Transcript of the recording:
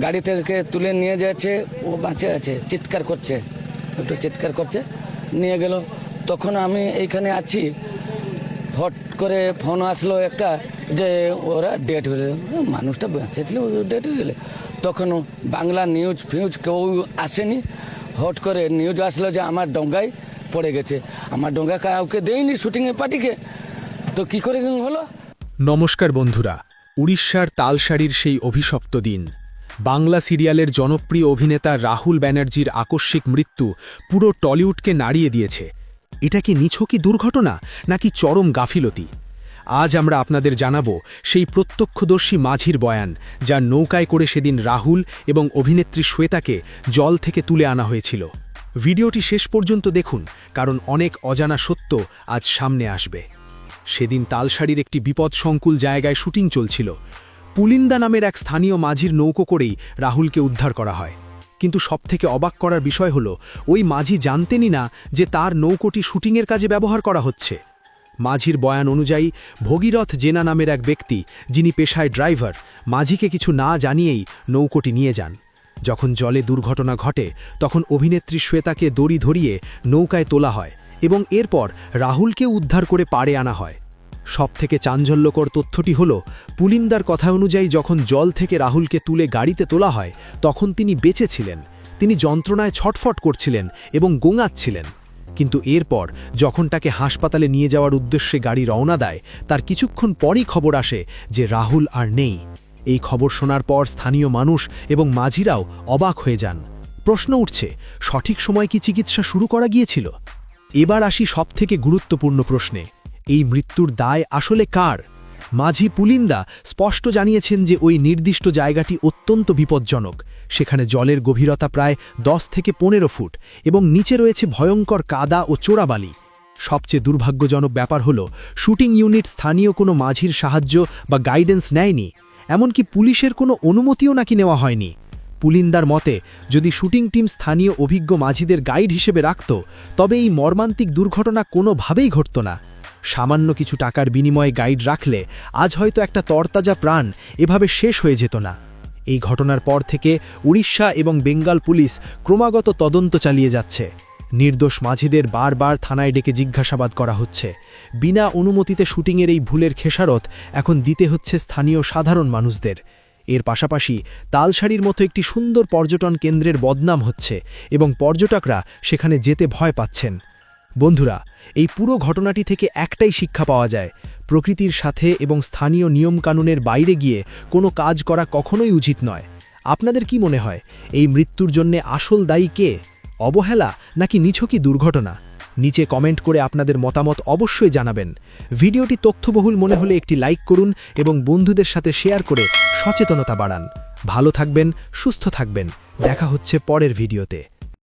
গাড়ি থেকে তুলে নিয়ে যাচ্ছে, ও বাঁচে আছে, চিৎকার করছে, একটু চিৎকার করছে, নিয়ে গেল। তখন আমি এইখানে আছি, হট করে ফোন আসলো একটা যে ওরা ডেট হয়ে গেল, মানুষটা বেঁচে ছিল, ডেট হয়ে গেলে। তখন বাংলা নিউজ ফিউজ কেউ আসেনি, হট করে নিউজ আসলো যে আমার ডঙ্গায় পড়ে গেছে। আমার ডঙ্গা কাউকে দেয়নি শুটিংয়ের পার্টিকে, তো কী করে হলো? নমস্কার বন্ধুরা, উড়িষ্যার তালসারির সেই অভিশপ্ত দিন। বাংলা সিরিয়ালের জনপ্রিয় অভিনেতা রাহুল ব্যানার্জির আকস্মিক মৃত্যু পুরো টলিউডকে নাড়িয়ে দিয়েছে। এটা কি নিছকই দুর্ঘটনা নাকি চরম গাফিলতি? আজ আমরা আপনাদের জানাবো সেই প্রত্যক্ষদর্শী মাঝির বয়ান, যার নৌকায় করে সেদিন রাহুল এবং অভিনেত্রী শ্বেতাকে জল থেকে তুলে আনা হয়েছিল। ভিডিওটি শেষ পর্যন্ত দেখুন, কারণ অনেক অজানা সত্য আজ সামনে আসবে। সেদিন তালসারির একটি বিপদসংকুল জায়গায় শুটিং চলছিল। পুলিন্দা নামের এক স্থানীয় মাঝির নৌকো করেই রাহুলকে উদ্ধার করা হয়। কিন্তু সবথেকে অবাক করার বিষয় হলো, ওই মাঝি জানতেনই না যে তার নৌকোটি শুটিংয়ের কাজে ব্যবহার করা হচ্ছে। মাঝির বয়ান অনুযায়ী ভগীরথ জেনা নামের এক ব্যক্তি, যিনি পেশায় ড্রাইভার, মাঝিকে কিছু না জানিয়েই নৌকোটি নিয়ে যান। যখন জলে দুর্ঘটনা ঘটে, তখন অভিনেত্রী শ্বেতাকে দড়ি ধরিয়ে নৌকায় তোলা হয় এবং এরপর রাহুলকে উদ্ধার করে পাড়ে আনা হয়। সবথেকে চাঞ্চল্যকর তথ্যটি হল, পুলিন্দার কথা অনুযায়ী যখন জল থেকে রাহুলকে তুলে গাড়িতে তোলা হয়, তখন তিনি বেঁচে ছিলেন। তিনি যন্ত্রণায় ছটফট করছিলেন এবং গোঙাচ্ছিলেন। কিন্তু এরপর যখন তাকে হাসপাতালে নিয়ে যাওয়ার উদ্দেশ্যে গাড়ি রওনা দেয়, তার কিছুক্ষণ পরই খবর আসে যে রাহুল আর নেই। এই খবর শোনার পর স্থানীয় মানুষ এবং মাঝিরাও অবাক হয়ে যান। প্রশ্ন উঠছে, সঠিক সময় কি চিকিৎসা শুরু করা গিয়েছিল? এবার আসি সবথেকে গুরুত্বপূর্ণ প্রশ্নে, এই মৃত্যুর দায় আসলে কার? মাঝি পুলিন্দা স্পষ্ট জানিয়েছেন যে ওই নির্দিষ্ট জায়গাটি অত্যন্ত বিপজ্জনক। সেখানে জলের গভীরতা প্রায় 10 থেকে 15 ফুট এবং নিচে রয়েছে ভয়ঙ্কর কাদা ও চোরাবালি। সবচেয়ে দুর্ভাগ্যজনক ব্যাপার হল, শুটিং ইউনিট স্থানীয় কোনো মাঝির সাহায্য বা গাইডেন্স নেয়নি। এমনকি পুলিশের কোনো অনুমতিও নাকি নেওয়া হয়নি। পুলিন্দার মতে, যদি শুটিং টিম স্থানীয় অভিজ্ঞ মাঝিদের গাইড হিসেবে রাখত, তবে এই মর্মান্তিক দুর্ঘটনা কোনোভাবেই ঘটত না। সামান্য কিছু টাকার বিনিময়ে গাইড রাখলে আজ হয়তো একটা তরতাজা প্রাণ এভাবে শেষ হয়ে যেত না। এই ঘটনার পর থেকে উড়িষ্যা এবং বেঙ্গল পুলিশ ক্রমাগত তদন্ত চালিয়ে যাচ্ছে। নির্দোষ মাঝিদের বারবার থানায় ডেকে জিজ্ঞাসাবাদ করা হচ্ছে। বিনা অনুমতিতে শুটিংয়ের এই ভুলের খেসারত এখন দিতে হচ্ছে স্থানীয় সাধারণ মানুষদের। এর পাশাপাশি তালসারির মতো একটি সুন্দর পর্যটন কেন্দ্রের বদনাম হচ্ছে এবং পর্যটকরা সেখানে যেতে ভয় পাচ্ছেন। বন্ধুরা, এই পুরো ঘটনাটি থেকে একটাই শিক্ষা পাওয়া যায়, প্রকৃতির সাথে এবং স্থানীয় নিয়মকানুনের বাইরে গিয়ে কোনো কাজ করা কখনোই উচিত নয়। আপনাদের কি মনে হয়, এই মৃত্যুর জন্য আসল দায়ী কে? অবহেলা নাকি নিছকই দুর্ঘটনা? নিচে কমেন্ট করে আপনাদের মতামত অবশ্যই জানাবেন। ভিডিওটি তথ্যবহুল মনে হলে একটি লাইক করুন এবং বন্ধুদের সাথে শেয়ার করে সচেতনতা বাড়ান। ভালো থাকবেন, সুস্থ থাকবেন। দেখা হচ্ছে পরের ভিডিওতে।